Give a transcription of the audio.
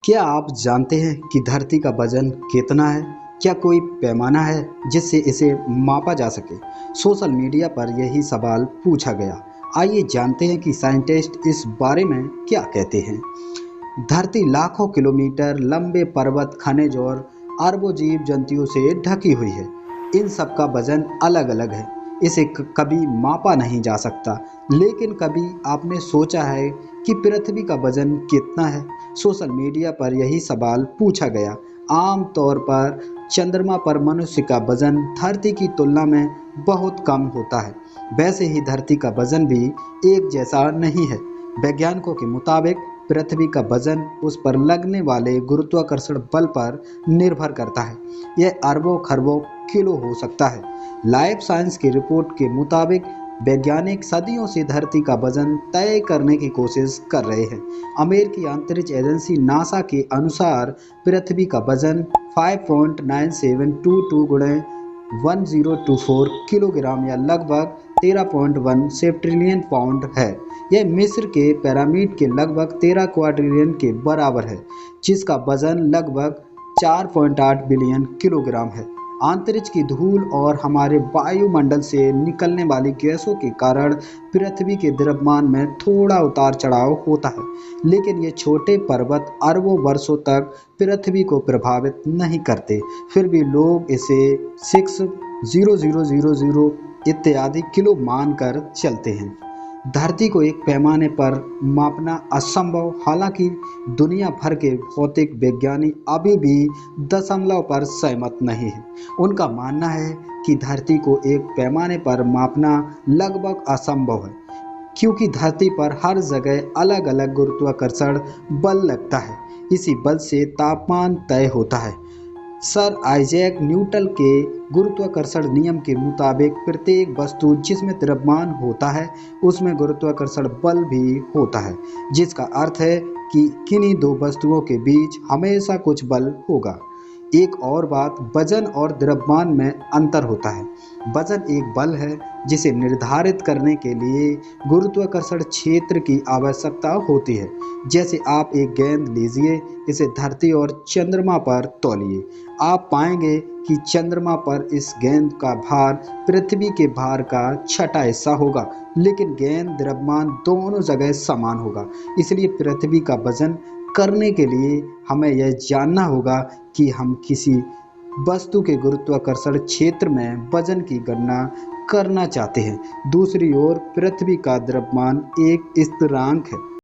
क्या आप जानते हैं कि धरती का वजन कितना है? क्या कोई पैमाना है जिससे इसे मापा जा सके? सोशल मीडिया पर यही सवाल पूछा गया। आइए जानते हैं कि साइंटिस्ट इस बारे में क्या कहते हैं। धरती लाखों किलोमीटर लंबे पर्वत, खनिज और अरबों जीव जंतुओं से ढकी हुई है। इन सब का वजन अलग अलग है। इसे कभी मापा नहीं जा सकता। लेकिन कभी आपने सोचा है कि पृथ्वी का वजन कितना है? सोशल मीडिया पर यही सवाल पूछा गया। आम तौर पर चंद्रमा पर मनुष्य का वजन धरती की तुलना में बहुत कम होता है। वैसे ही धरती का वजन भी एक जैसा नहीं है। वैज्ञानिकों के मुताबिक पृथ्वी का वजन उस पर लगने वाले गुरुत्वाकर्षण बल पर निर्भर करता है। यह अरबों खरबों किलो हो सकता है। लाइफ साइंस की रिपोर्ट के मुताबिक वैज्ञानिक सदियों से धरती का वजन तय करने की कोशिश कर रहे हैं। अमेरिकी अंतरिक्ष एजेंसी नासा के अनुसार पृथ्वी का वजन 5.9722 गुणे 1024 किलोग्राम या लगभग 13.1 सेप्टिलियन पाउंड है। यह मिस्र के पिरामिड के लगभग 13 क्वाड्रिलियन के बराबर है, जिसका वजन लगभग 4.8 बिलियन किलोग्राम है। अंतरिक्ष की धूल और हमारे वायुमंडल से निकलने वाली गैसों के कारण पृथ्वी के द्रव्यमान में थोड़ा उतार चढ़ाव होता है, लेकिन ये छोटे पर्वत अरबों वर्षों तक पृथ्वी को प्रभावित नहीं करते। फिर भी लोग इसे 60000 इत्यादि किलो मानकर चलते हैं। धरती को एक पैमाने पर मापना असंभव। हालांकि दुनिया भर के भौतिक वैज्ञानिक अभी भी दशमलव पर सहमत नहीं है। उनका मानना है कि धरती को एक पैमाने पर मापना लगभग असंभव है, क्योंकि धरती पर हर जगह अलग अलग गुरुत्वाकर्षण बल लगता है। इसी बल से तापमान तय होता है। सर आइजैक न्यूटन के गुरुत्वाकर्षण नियम के मुताबिक प्रत्येक वस्तु जिसमें द्रव्यमान होता है उसमें गुरुत्वाकर्षण बल भी होता है, जिसका अर्थ है कि किन्हीं दो वस्तुओं के बीच हमेशा कुछ बल होगा। एक और बात, वजन और द्रव्यमान में अंतर होता है। वजन एक बल है जिसे निर्धारित करने के लिए गुरुत्वाकर्षण क्षेत्र की आवश्यकता होती है। जैसे आप एक गेंद लीजिए, इसे धरती और चंद्रमा पर तौलिए, आप पाएंगे कि चंद्रमा पर इस गेंद का भार पृथ्वी के भार का छठा हिस्सा होगा, लेकिन गेंद द्रव्यमान दोनों जगह समान होगा। इसलिए पृथ्वी का वजन करने के लिए हमें यह जानना होगा कि हम किसी वस्तु के गुरुत्वाकर्षण क्षेत्र में वजन की गणना करना चाहते हैं। दूसरी ओर पृथ्वी का द्रव्यमान एक स्थिरांक है।